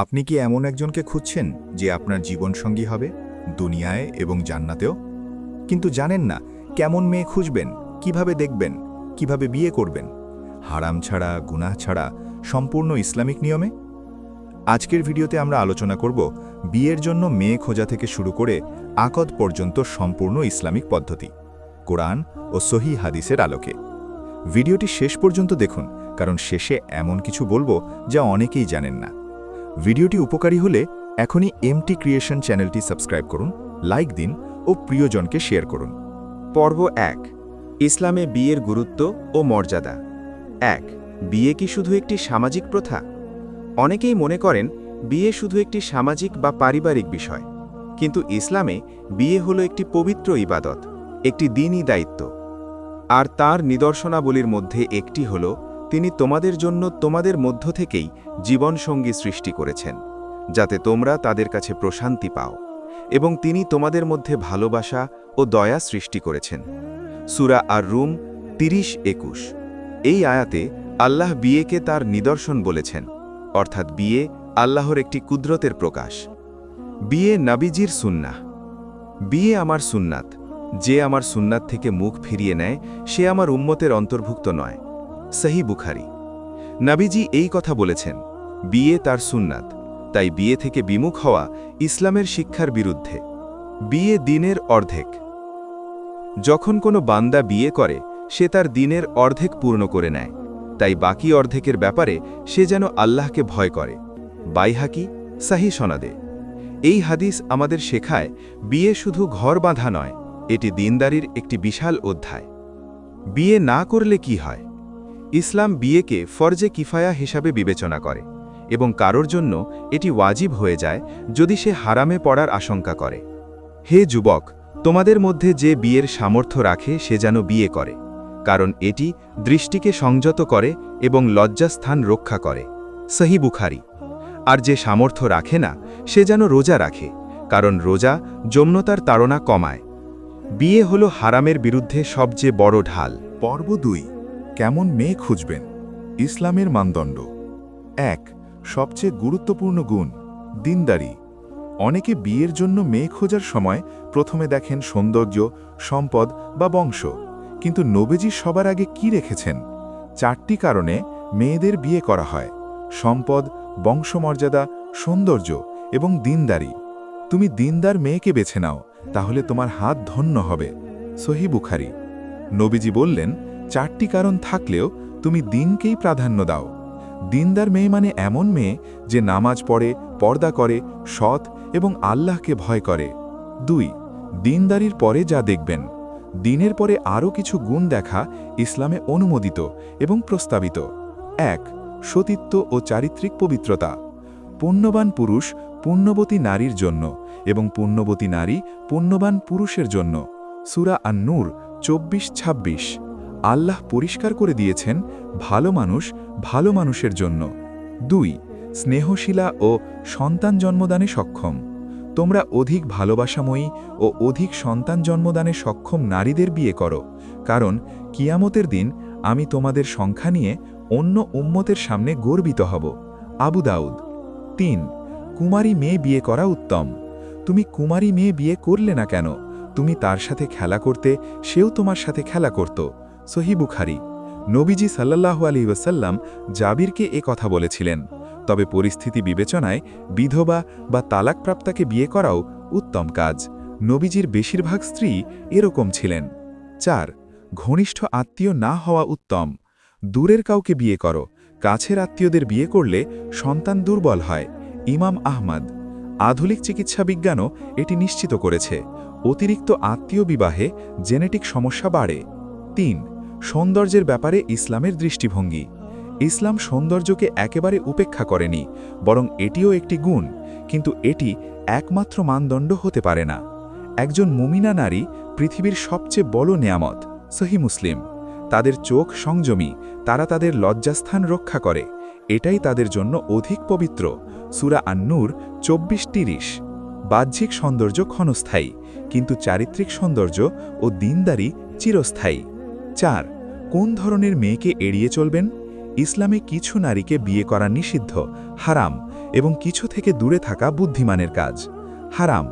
আপনি কি এমন একজনকে খুঁজছেন যে আপনার জীবনসঙ্গী হবে দুনিয়ায় এবং জান্নাতেও? কিন্তু জানেন না কেমন মেয়ে খুঁজবেন, কিভাবে দেখবেন, কিভাবে বিয়ে করবেন, হারাম ছাড়া, গুনাহ ছাড়া, সম্পূর্ণ ইসলামিক নিয়মে? আজকের ভিডিওতে আমরা আলোচনা করব বিয়ের জন্য মেয়ে খোঁজা থেকে শুরু করে আকদ পর্যন্ত সম্পূর্ণ ইসলামিক পদ্ধতি, কোরআন ও সহিহ হাদিসের আলোকে। ভিডিওটি শেষ পর্যন্ত দেখুন, কারণ শেষে এমন কিছু বলবো যা অনেকেই জানেন না। ভিডিওটি উপকারী হলে এখনই এমটি ক্রিয়েশন চ্যানেলটি সাবস্ক্রাইব করুন, লাইক দিন ও প্রিয়জনকে শেয়ার করুন। পর্ব ১। ইসলামে বিয়ের গুরুত্ব ও মর্যাদা। ১। বিয়ে কি শুধু একটি সামাজিক প্রথা? অনেকেই মনে করেন বিয়ে শুধু একটি সামাজিক বা পারিবারিক বিষয়, কিন্তু ইসলামে বিয়ে হলো একটি পবিত্র ইবাদত, একটি দ্বীনি দায়িত্ব। আর তার নিদর্শনাবলীর মধ্যে একটি হল তিনি তোমাদের জন্য তোমাদের মধ্য থেকেই জীবনসঙ্গী সৃষ্টি করেছেন, যাতে তোমরা তাদের কাছে প্রশান্তি পাও, এবং তিনি তোমাদের মধ্যে ভালোবাসা ও দয়া সৃষ্টি করেছেন। সূরা আর-রুম ৩০-২১। এই আয়াতে আল্লাহ বিয়েকে তার নিদর্শন বলেছেন, অর্থাৎ বিয়ে আল্লাহর একটি কুদরতের প্রকাশ। বিয়ে নবীজির সুন্নাহ। বিয়ে আমার সুন্নাত, যে আমার সুন্নাত থেকে মুখ ফিরিয়ে নেয় সে আমার উম্মতের অন্তর্ভুক্ত নয়। সহিহ বুখারী। নবীজি এই কথা বলেছেন, বিয়ে তার সুন্নাত, তাই বিয়ে থেকে বিমুখ হওয়া ইসলামের শিক্ষার বিরুদ্ধে। বিয়ে দিনের অর্ধেক। যখন কোনো বান্দা বিয়ে করে সে তার দিনের অর্ধেক পূর্ণ করে নেয়, তাই বাকি অর্ধেকের ব্যাপারে সে যেন আল্লাহকে ভয় করে। বাইহাকি, সহিহ সনদে। এই হাদিস আমাদের শেখায় বিয়ে শুধু ঘর বাঁধা নয়, এটি দিনদারির একটি বিশাল অধ্যায়। বিয়ে না করলে কি হয়? ইসলাম বিয়েকে ফরজে কিফায়া হিসাবে বিবেচনা করে, এবং কারোর জন্য এটি ওয়াজিব হয়ে যায় যদি সে হারামে পড়ার আশঙ্কা করে। হে যুবক, তোমাদের মধ্যে যে বিয়ের সামর্থ্য রাখে সে যেন বিয়ে করে, কারণ এটি দৃষ্টিকে সংযত করে এবং লজ্জাস্থান রক্ষা করে। সহিহ বুখারী। আর যে সামর্থ্য রাখে না সে যেন রোজা রাখে, কারণ রোজা যৌনতার তাড়না কমায়। বিয়ে হল হারামের বিরুদ্ধে সবচেয়ে বড় ঢাল। পর্ব ২। কেমন মেয়ে খুঁজবেন, ইসলামের মানদণ্ড। ১। সবচেয়ে গুরুত্বপূর্ণ গুণ, দিনদারি। অনেকে বিয়ের জন্য মেয়ে খোঁজার সময় প্রথমে দেখেন সৌন্দর্য, সম্পদ বা বংশ, কিন্তু নবীজি সবার আগে কি রেখেছেন? ৪টি কারণে মেয়েদের বিয়ে করা হয়: সম্পদ, বংশমর্যাদা, সৌন্দর্য এবং দিনদারি। তুমি দিনদার মেয়েকে বেছে নাও, তাহলে তোমার হাত ধন্য হবে। সহিহ বুখারী। নবীজি বললেন, ৪টি কারণ থাকলেও তুমি দিনকেই প্রাধান্য দাও। দিনদার মেয়ে মানে এমন মেয়ে যে নামাজ পড়ে, পর্দা করে, সৎ এবং আল্লাহকে ভয় করে। ২। দিনদারির পরে যা দেখবেন। দিনের পরে আরও কিছু গুণ দেখা ইসলামে অনুমোদিত এবং প্রস্তাবিত। ১। সতীত্ব ও চারিত্রিক পবিত্রতা। পুণ্যবান পুরুষ পুণ্যবতী নারীর জন্য এবং পুণ্যবতী নারী পুণ্যবান পুরুষের জন্য। সূরা আন-নূর ২৪-২৬। আল্লাহ পরিষ্কার করে দিয়েছেন ভালো মানুষ ভালো মানুষের জন্য। ২। স্নেহশীলা ও সন্তান জন্মদানে সক্ষম। তোমরা অধিক ভালোবাসাময়ী ও অধিক সন্তান জন্মদানে সক্ষম নারীদের বিয়ে করো, কারণ কিয়ামতের দিন আমি তোমাদের সংখ্যা নিয়ে অন্য উম্মতের সামনে গর্বিত হব। আবু দাউদ। ৩। কুমারী মেয়ে বিয়ে করা উত্তম। তুমি কুমারী মেয়ে বিয়ে করলে না কেন? তুমি তার সাথে খেলা করতে, সেও তোমার সাথে খেলা করত। সহিহ বুখারী। নবীজি সাল্লাল্লাহু আলাইহি ওয়াসাল্লাম জাবিরকে এ কথা বলেছিলেন। তবে পরিস্থিতি বিবেচনায় বিধবা বা তালাকপ্রাপ্তাকে বিয়ে করাও উত্তম কাজ। নবীজির বেশিরভাগ স্ত্রী এরকম ছিলেন। ৪। ঘনিষ্ঠ আত্মীয় না হওয়া উত্তম। দূরের কাউকে বিয়ে করো, কাছের আত্মীয়দের বিয়ে করলে সন্তান দুর্বল হয়। ইমাম আহমদ। আধুনিক চিকিৎসা বিজ্ঞানও এটি নিশ্চিত করেছে। অতিরিক্ত আত্মীয় বিবাহে জেনেটিক সমস্যা বাড়ে। ৩। সৌন্দর্যের ব্যাপারে ইসলামের দৃষ্টিভঙ্গি। ইসলাম সৌন্দর্যকে একেবারে উপেক্ষা করেনি, বরং এটিও একটি গুণ, কিন্তু এটি একমাত্র মানদণ্ড হতে পারে না। একজন মুমিনা নারী পৃথিবীর সবচেয়ে বড় নেয়ামত। সহিহ মুসলিম। তাদের চোখ সংযমী, তারা তাদের লজ্জাস্থান রক্ষা করে, এটাই তাদের জন্য অধিক পবিত্র। সূরা আন-নূর ২৪-৩০। বাহ্যিক সৌন্দর্য ক্ষণস্থায়ী, কিন্তু চারিত্রিক সৌন্দর্য ও দিনদারি চিরস্থায়ী। ৪। কোন ধরনের মেয়েকে এড়িয়ে চলবেন? ইসলামে কিছু নারীকে বিয়ে করা নিষিদ্ধ, হারাম, এবং কিছু থেকে দূরে থাকা বুদ্ধিমানের কাজ। হারাম: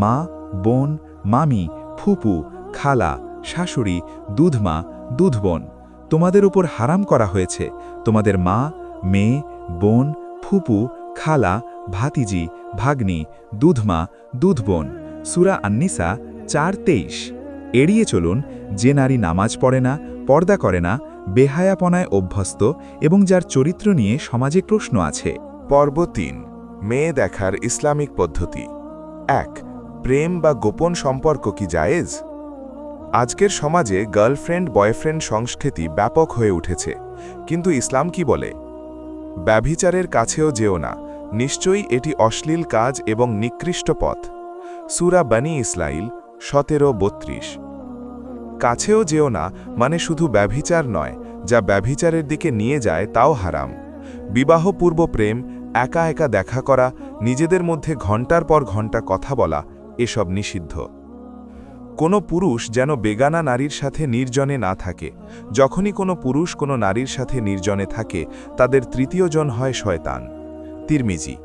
মা, বোন, মামি, ফুপু, খালা, শাশুড়ি, দুধমা, দুধবোন। তোমাদের উপর হারাম করা হয়েছে তোমাদের মা, মেয়ে, বোন, ফুপু, খালা, ভাতিজি, ভাগ্নি, দুধমা, দুধবোন। সূরা আন-নিসা 4:23। এড়িয়ে চলুন যে নারী নামাজ পড়ে না, পর্দা করে না, বেহায়াপনায় অভ্যস্ত এবং যার চরিত্র নিয়ে সমাজে প্রশ্ন আছে। পর্ব 3: মেয়ে দেখার ইসলামিক পদ্ধতি। 1. প্রেম বা গোপন সম্পর্ক কি জায়েজ? আজকের সমাজে গার্লফ্রেন্ড বয়ফ্রেন্ড সংস্কৃতি ব্যাপক হয়ে উঠেছে, কিন্তু ইসলাম কি বলে? ব্যভিচারের কাছেও যেও না, নিশ্চয়ই এটি অশ্লীল কাজ এবং নিকৃষ্ট পথ। সূরা বনী ইসরাঈল 17:32। কাছেও যেও না মানে শুধু ব্যভিচার নয়, যা ব্যভিচারের দিকে নিয়ে যায় তাও হারাম। বিবাহপূর্ব প্রেম, একা একা দেখা করা, নিজেদের মধ্যে ঘণ্টার পর ঘণ্টা কথা বলা, এসব নিষিদ্ধ। কোনো পুরুষ যেন বেগানা নারীর সাথে নির্জনে না থাকে। যখনই কোনো পুরুষ কোনো নারীর সাথে নির্জনে থাকে, তাদের তৃতীয় জন হয় শয়তান। তিরমিজি।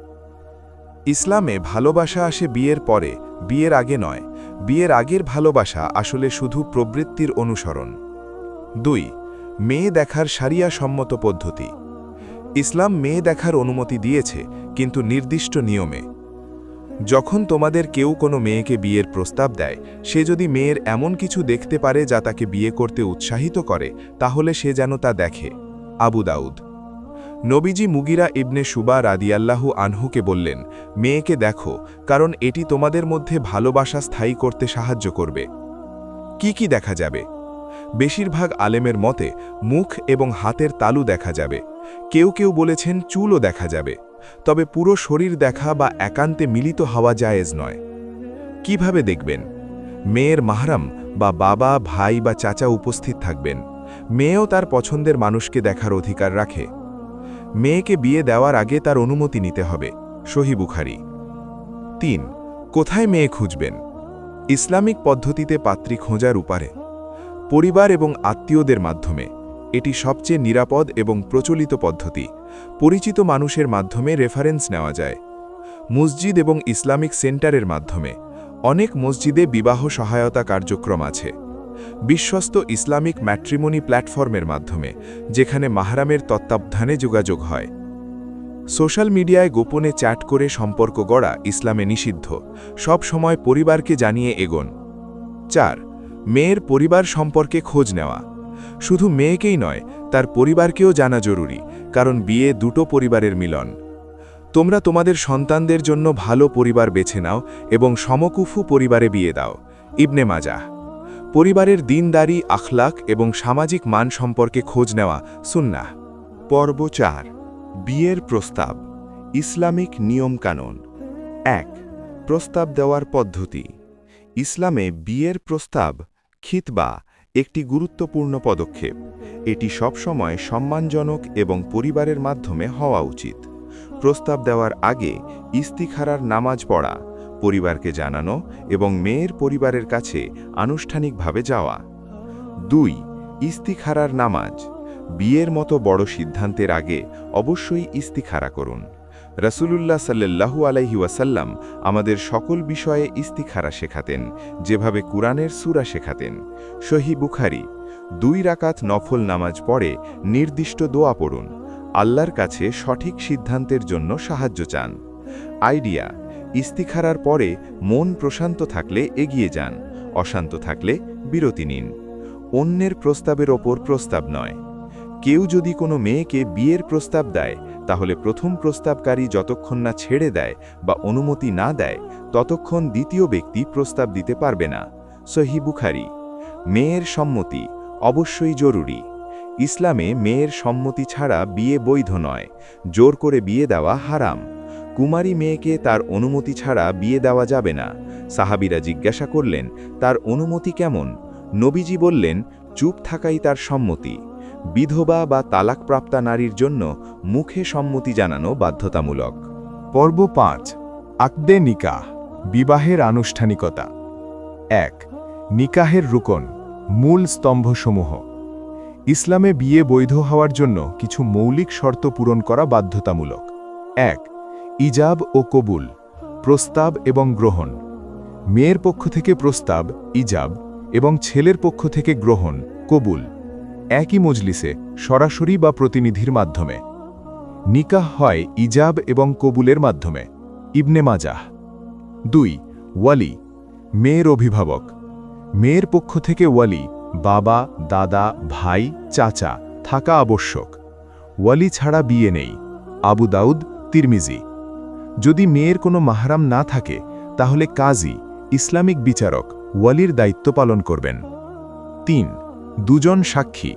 ইসলামে ভালোবাসা আসে বিয়ের পরে, বিয়ের আগে নয়। বিয়ের আগের ভালোবাসা আসলে শুধু প্রবৃত্তির অনুসরণ। 2. মেয়ে দেখার শারিয়া সম্মত পদ্ধতি। ইসলাম মেয়ে দেখার অনুমতি দিয়েছে, কিন্তু নির্দিষ্ট নিয়মে। যখন তোমাদের কেউ কোনো মেয়েকে বিয়ের প্রস্তাব দেয়, সে যদি মেয়ের এমন কিছু দেখতে পারে যা তাকে বিয়ে করতে উৎসাহিত করে, তাহলে সে যেন তা দেখে। আবু দাউদ। নবীজি মুগিরা ইবনে শুবা রাদিয়াল্লাহু আনহুকে বললেন, মেয়েকে দেখো, কারণ এটি তোমাদের মধ্যে ভালোবাসা স্থায়ী করতে সাহায্য করবে। কি দেখা যাবে? বেশিরভাগ আলেমের মতে মুখ এবং হাতের তালু দেখা যাবে। কেউ কেউ বলেছেন চুলও দেখা যাবে, তবে পুরো শরীর দেখা বা একান্তে মিলিত হওয়া জায়েজ নয়। কিভাবে দেখবেন? মেয়ের মাহরাম বা বাবা, ভাই বা চাচা উপস্থিত থাকবেন। মেয়েও তার পছন্দের মানুষকে দেখার অধিকার রাখে। মেয়েকে বিয়ে দেওয়ার আগে তার অনুমতি নিতে হবে। সহিহ বুখারী। 3. কোথায় মেয়ে খুঁজবেন? ইসলামিক পদ্ধতিতে পাত্রী খোঁজার উপারে পরিবার এবং আত্মীয়দের মাধ্যমে। এটি সবচেয়ে নিরাপদ এবং প্রচলিত পদ্ধতি। পরিচিত মানুষের মাধ্যমে রেফারেন্স নেওয়া যায়। মসজিদ এবং ইসলামিক সেন্টারের মাধ্যমে। অনেক মসজিদে বিবাহ সহায়তা কার্যক্রম আছে। বিশ্বস্ত ইসলামিক ম্যাট্রিমনি প্ল্যাটফর্মের মাধ্যমে, যেখানে মাহরামের তত্ত্বাবধানে যোগাযোগ হয়। সোশ্যাল মিডিয়ায় গোপনে চ্যাট করে সম্পর্ক গড়া ইসলামে নিষিদ্ধ। সব সময় পরিবারকে জানিয়ে এগোন। 4. মেয়ের পরিবার সম্পর্কে খোঁজ নেওয়া। শুধু মেয়েকেই নয়, তার পরিবারকেও জানা জরুরি, কারণ বিয়ে দুটো পরিবারের মিলন। তোমরা তোমাদের সন্তানদের জন্য ভালো পরিবার বেছে নাও এবং সমকুফু পরিবারে বিয়ে দাও। ইবনে মাজাহ। পরিবারের দিনদারি, আখলাক এবং সামাজিক মান সম্পর্কে খোঁজ নেওয়া সুন্নাহ। পর্ব 4: বিয়ের প্রস্তাব, ইসলামিক নিয়মকানুন। 1. প্রস্তাব দেওয়ার পদ্ধতি। ইসলামে বিয়ের প্রস্তাব, খিতবা, একটি গুরুত্বপূর্ণ পদক্ষেপ। এটি সবসময় সম্মানজনক এবং পরিবারের মাধ্যমে হওয়া উচিত। প্রস্তাব দেওয়ার আগে ইস্তিখারার নামাজ পড়া, পরিবারকে জানানো এবং মেয়ের পরিবারের কাছে আনুষ্ঠানিকভাবে যাওয়া। 2. ইস্তিখারার নামাজ। বিয়ের মতো বড় সিদ্ধান্তের আগে অবশ্যই ইস্তিখারা করুন। রাসূলুল্লাহ সাল্লাল্লাহু আলাইহি ওয়াসাল্লাম আমাদের সকল বিষয়ে ইস্তিখারা শেখাতেন, যেভাবে কুরআনের সূরা শেখাতেন। সহিহ বুখারী। 2 রাকাত নফল নামাজ পড়ে নির্দিষ্ট দোয়া পড়ুন। আল্লাহর কাছে সঠিক সিদ্ধান্তের জন্য সাহায্য চান। আইডিয়া: ইস্তিখারার পরে মন প্রশান্ত থাকলে এগিয়ে যান, অশান্ত থাকলে বিরতি নিন। অন্যের প্রস্তাবের ওপর প্রস্তাব নয়। কেউ যদি কোনো মেয়েকে বিয়ের প্রস্তাব দেয়, তাহলে প্রথম প্রস্তাবকারী যতক্ষণ না ছেড়ে দেয় বা অনুমতি না দেয়, ততক্ষণ দ্বিতীয় ব্যক্তি প্রস্তাব দিতে পারবে না। সহিহ বুখারী। মেয়ের সম্মতি অবশ্যই জরুরি। ইসলামে মেয়ের সম্মতি ছাড়া বিয়ে বৈধ নয়। জোর করে বিয়ে দেওয়া হারাম। কুমারী মেয়েকে তার অনুমতি ছাড়া বিয়ে দেওয়া যাবে না। সাহাবীরা জিজ্ঞাসা করলেন, তার অনুমতি কেমন? নবীজি বললেন, চুপ থাকাই তার সম্মতি। বিধবা বা তালাকপ্রাপ্তা নারীর জন্য মুখে সম্মতি জানানো বাধ্যতামূলক। পর্ব 5: আকদে নিকাহ, বিবাহের আনুষ্ঠানিকতা। 1. নিকাহের রুকন, মূল স্তম্ভসমূহ। ইসলামে বিয়ে বৈধ হওয়ার জন্য কিছু মৌলিক শর্ত পূরণ করা বাধ্যতামূলক। 1. ইজাব ও কবুল, প্রস্তাব এবং গ্রহণ। মেয়ের পক্ষ থেকে প্রস্তাব ইজাব এবং ছেলের পক্ষ থেকে গ্রহণ কবুল, একই মজলিসে সরাসরি বা প্রতিনিধির মাধ্যমে। নিকাহ হয় ইজাব এবং কবুলের মাধ্যমে। ইবনে মাজাহ। 2 ওয়ালি, মেয়ের অভিভাবক। মেয়ের পক্ষ থেকে ওয়ালি বাবা, দাদা, ভাই, চাচা থাকা আবশ্যক। ওয়ালি ছাড়া বিয়ে নেই। আবু দাউদ, তিরমিজি। যদি মেয়ের কোনো মাহরাম না থাকে তাহলে কাজী, ইসলামিক বিচারক ওয়ালির দায়িত্ব পালন করবেন। 3 দুজন সাক্ষী।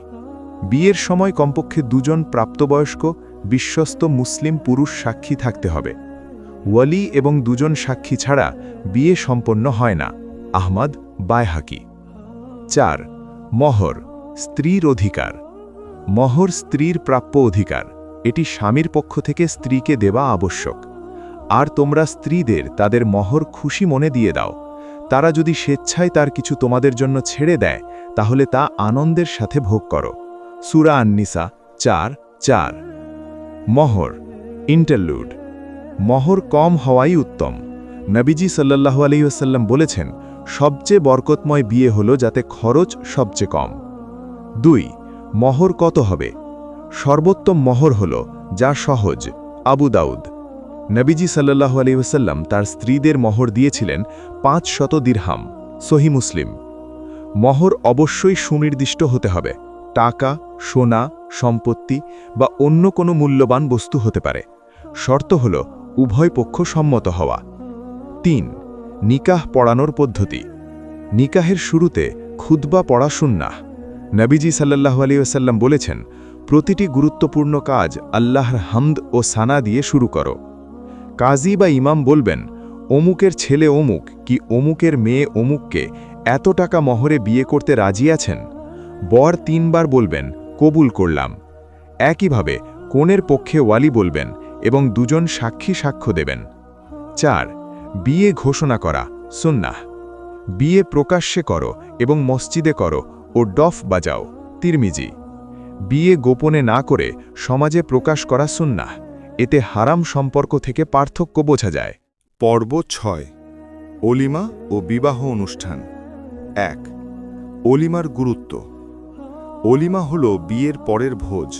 বিয়ের সময় কমপক্ষে দুজন প্রাপ্তবয়স্ক বিশ্বস্ত মুসলিম পুরুষ সাক্ষী থাকতে হবে। ওয়ালি এবং দুজন সাক্ষী ছাড়া বিয়ে সম্পন্ন হয় না। আহমদ, বায়হাকি। 4 মহর, স্ত্রীর অধিকার। মহর স্ত্রীর প্রাপ্য অধিকার। এটি স্বামীর পক্ষ থেকে স্ত্রীকে দেওয়া আবশ্যক। আর তোমরা স্ত্রীদের তাদের মহর খুশি মনে দিয়ে দাও। তারা যদি স্বেচ্ছায় তার কিছু তোমাদের জন্য ছেড়ে দেয় তাহলে তা আনন্দের সাথে ভোগ করো। সূরা আন-নিসা 4:4। মহর, ইন্টারলুড। মহর কম হওয়াই উত্তম। নবীজি সাল্লাল্লাহু আলাইহি ওয়াসাল্লাম বলেছেন, সবচেয়ে বরকতময় বিয়ে হলো যাতে খরচ সবচেয়ে কম। 2 মহর কত হবে? সর্বোত্তম মহর হল যা সহজ। আবু দাউদ। নবীজি সাল্লাল্লাহু আলাইহি ওয়াসাল্লাম তার স্ত্রীদের মহর দিয়েছিলেন 500 দিরহাম। সহি মুসলিম। মহর অবশ্যই সুনির্দিষ্ট হতে হবে। টাকা, সোনা, সম্পত্তি বা অন্য কোনো মূল্যবান বস্তু হতে পারে। শর্ত হল উভয় পক্ষ সম্মত হওয়া। 3 নিকাহ পড়ানোর পদ্ধতি। নিকাহের শুরুতে খুতবা পড়া সুন্নাহ। নবীজি সাল্লাল্লাহু আলাইহি ওয়াসাল্লাম বলেছেন, প্রতিটি গুরুত্বপূর্ণ কাজ আল্লাহর হামদ ও সানা দিয়ে শুরু করো। কাজী বা ইমাম বলবেন, অমুকের ছেলে অমুক কি অমুকের মেয়ে অমুককে এত টাকা মহরে বিয়ে করতে রাজি আছেন? বর 3 বার বলবেন, কবুল করলাম। একইভাবে কনের পক্ষে ওয়ালি বলবেন এবং দুজন সাক্ষী সাক্ষ্য দেবেন। 4 বিয়ে ঘোষণা করা সুন্নাহ। বিয়ে প্রকাশ্যে করো এবং মসজিদে করো ও ডফ বাজাও। তিরমিজি। বিয়ে গোপনে না করে সমাজে প্রকাশ করা সুন্নাহ। এতে হারাম সম্পর্ক থেকে পার্থক্য বোঝা যায়। পর্ব 6 অলিমা ও বিবাহ অনুষ্ঠান। 1 অলিমার গুরুত্ব। অলিমা হল বিয়ের পরের ভোজ।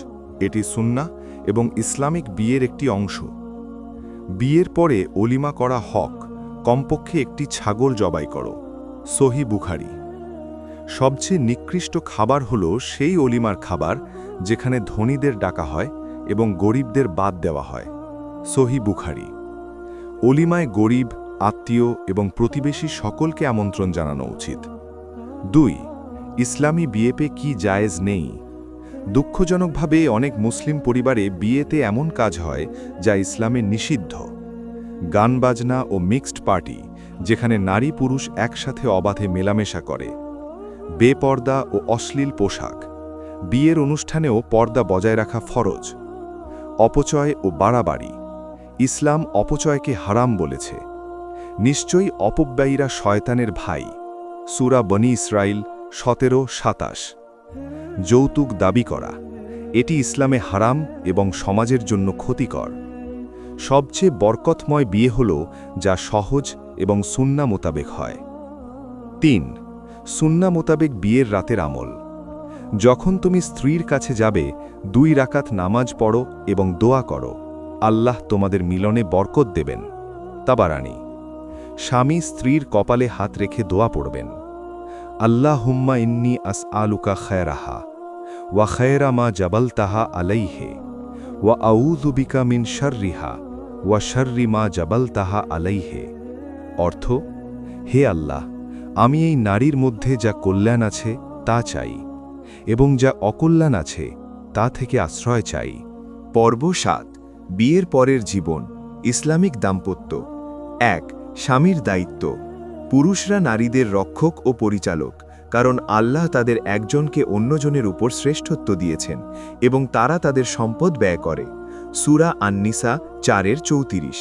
এটি সুন্নাহ এবং ইসলামিক বিয়ের একটি অংশ। বিয়ের পরে অলিমা করা হক, কমপক্ষে একটি ছাগল জবাই করো। সহি বুখারী। সবচেয়ে নিকৃষ্ট খাবার হল সেই অলিমার খাবার যেখানে ধনীদের ডাকা হয় এবং গরিবদের বাদ দেওয়া হয়। সহি বুখারী। অলিমায় গরিব, আত্মীয় এবং প্রতিবেশী সকলকে আমন্ত্রণ জানানো উচিত। 2 ইসলামী বিয়েতে কি জায়েজ নেই। দুঃখজনকভাবে অনেক মুসলিম পরিবারে বিয়েতে এমন কাজ হয় যা ইসলামে নিষিদ্ধ। গান বাজনা ও মিক্সড পার্টি, যেখানে নারী পুরুষ একসাথে অবাধে মেলামেশা করে। বেপর্দা ও অশ্লীল পোশাক। বিয়ের অনুষ্ঠানেও পর্দা বজায় রাখা ফরজ। অপচয় ও বাড়াবাড়ি। ইসলাম অপচয়কে হারাম বলেছে। নিশ্চয়ই অপব্যয়ীরা শয়তানের ভাই। সূরা বনী ইসরাইল 17-27। যৌতুক দাবি করা। এটি ইসলামে হারাম এবং সমাজের জন্য ক্ষতিকর। সবচেয়ে বরকতময় বিয়ে হল যা সহজ এবং সুন্না মোতাবেক হয়। 3 সুন্না মোতাবেক বিয়ের রাতের আমল। যখন তুমি স্ত্রীর কাছে যাবে 2 রাকাত নামাজ পড়ো এবং দোয়া করো, আল্লাহ তোমাদের মিলনে বরকত দেবেন। তাবারানী। স্বামী স্ত্রীর কপালে হাত রেখে দোয়া পড়বেন। আল্লাহুম্মা ইন্নী আসআলুকা খায়রাহা ওয়া খায়রা মা জাবালতাহা আলাইহে ওয়া আউযু বিকা মিন শাররিহা ওয়া শাররি মা জাবালতাহা আলাইহে। অর্থ, হে আল্লাহ, আমি এই নারীর মধ্যে যা কল্যাণ আছে তা চাই এবং যা অকল্যাণ আছে তা থেকে আশ্রয় চাই। পর্ব 7 বিয়ের পরের জীবন, ইসলামিক দাম্পত্য। 1 স্বামীর দায়িত্ব। পুরুষরা নারীদের রক্ষক ও পরিচালক, কারণ আল্লাহ তাদের একজনকে অন্যজনের উপর শ্রেষ্ঠত্ব দিয়েছেন এবং তারা তাদের সম্পদ ব্যয় করে। সূরা আন-নিসা 4:34।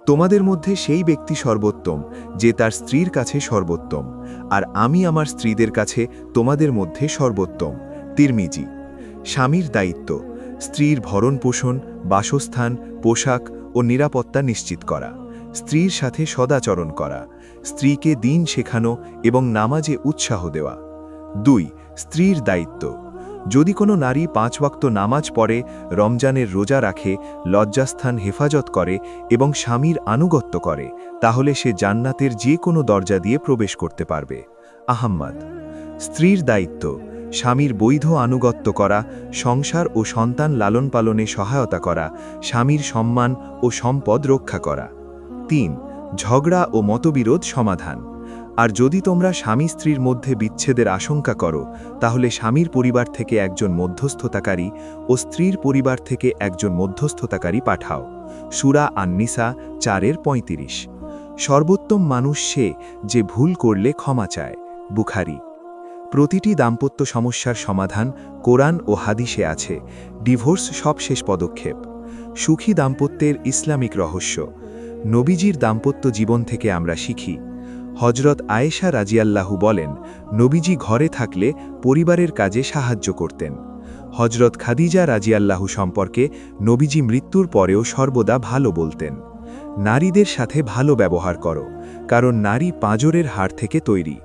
তোমাদের মধ্যে সেই ব্যক্তি সর্বোত্তম যে তার স্ত্রীর কাছে সর্বোত্তম, আর আমি আমার স্ত্রীদের কাছে তোমাদের মধ্যে সর্বোত্তম। তিরমিজি। স্বামীর দায়িত্ব। স্ত্রীর ভরণ পোষণ, বাসস্থান, পোশাক ও নিরাপত্তা নিশ্চিত করা, স্ত্রীর সাথে সদাচরণ করা, স্ত্রীকে দ্বীন শেখানো এবং নামাজে উৎসাহ দেওয়া। 2. স্ত্রীর দায়িত্ব। যদি কোনো নারী 5 ওয়াক্ত নামাজ পড়ে, রমজানের রোজা রাখে, লজ্জাস্থান হেফাজত করে এবং স্বামীর আনুগত্য করে, তাহলে সে জান্নাতের যে কোনো দরজা দিয়ে প্রবেশ করতে পারবে। আহম্মদ। স্ত্রীর দায়িত্ব, স্বামীর বৈধ আনুগত্য করা, সংসার ও সন্তান লালন পালনে সহায়তা করা, স্বামীর সম্মান ও সম্পদ রক্ষা করা। 3. ঝগড়া ও মতবিরোধ সমাধান। আর যদি তোমরা স্বামী স্ত্রীর মধ্যে বিচ্ছেদের আশঙ্কা করো, তাহলে স্বামীর পরিবার থেকে একজন মধ্যস্থতাকারী ও স্ত্রীর পরিবার থেকে একজন মধ্যস্থতাকারী পাঠাও। সূরা আন-নিসা 4:35। সর্বোত্তম মানুষ সে যে ভুল করলে ক্ষমা চায়। বুখারী। প্রতিটি দাম্পত্য সমস্যার সমাধান কোরআন ও হাদিসে আছে। ডিভোর্স সবশেষ পদক্ষেপ। সুখী দাম্পত্যের ইসলামিক রহস্য। নবীজির দাম্পত্য জীবন থেকে আমরা শিখি। হজরত আয়েশা রাজিয়াল্লাহু বলেন, নবীজি ঘরে থাকলে পরিবারের কাজে সাহায্য করতেন। হজরত খাদিজা রাজিয়াল্লাহু সম্পর্কে নবীজি মৃত্যুর পরেও সর্বদা ভালো বলতেন। নারীদের সাথে ভালো ব্যবহার করো, কারণ নারী পাঁজরের হাড় থেকে তৈরি।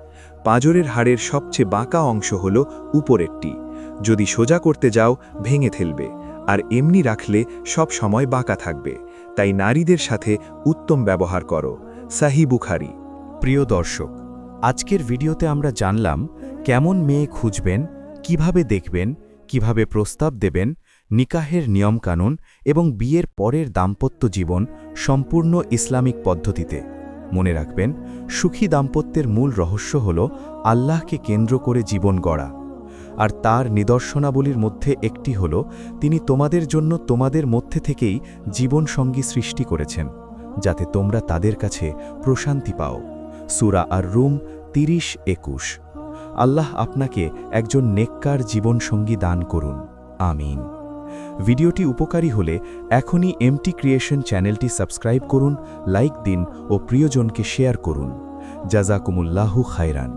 পাঁজরের হাড়ের সবচেয়ে বাঁকা অংশ হল উপরেরটি। যদি সোজা করতে যাও ভেঙে ফেলবে, আর এমনি রাখলে সব সময় বাঁকা থাকবে। তাই নারীদের সাথে উত্তম ব্যবহার করো। সাহিহ বুখারী। প্রিয় দর্শক, আজকের ভিডিওতে আমরা জানলাম কেমন মেয়ে খুঁজবেন, কিভাবে দেখবেন, কিভাবে প্রস্তাব দেবেন, নিকাহের নিয়মকানুন এবং বিয়ের পরের দাম্পত্য জীবন সম্পূর্ণ ইসলামিক পদ্ধতিতে। মনে রাখবেন, সুখী দাম্পত্যের মূল রহস্য হল আল্লাহকে কেন্দ্র করে জীবন গড়া। আর তার নিদর্শনাবলীর মধ্যে একটি হল তিনি তোমাদের জন্য তোমাদের মধ্যে থেকেই জীবনসঙ্গী সৃষ্টি করেছেন, যাতে তোমরা তাদের কাছে প্রশান্তি পাও। সূরা আর-রুম 30-21। আল্লাহ আপনাকে একজন নেককার জীবনসঙ্গী দান করুন। আমিন। ভিডিওটি উপকারী হলে এখনই এমটি ক্রিয়েশন চ্যানেলটি সাবস্ক্রাইব করুন, লাইক দিন ও প্রিয়জনকে শেয়ার করুন। জাযাকুমুল্লাহু খায়রান।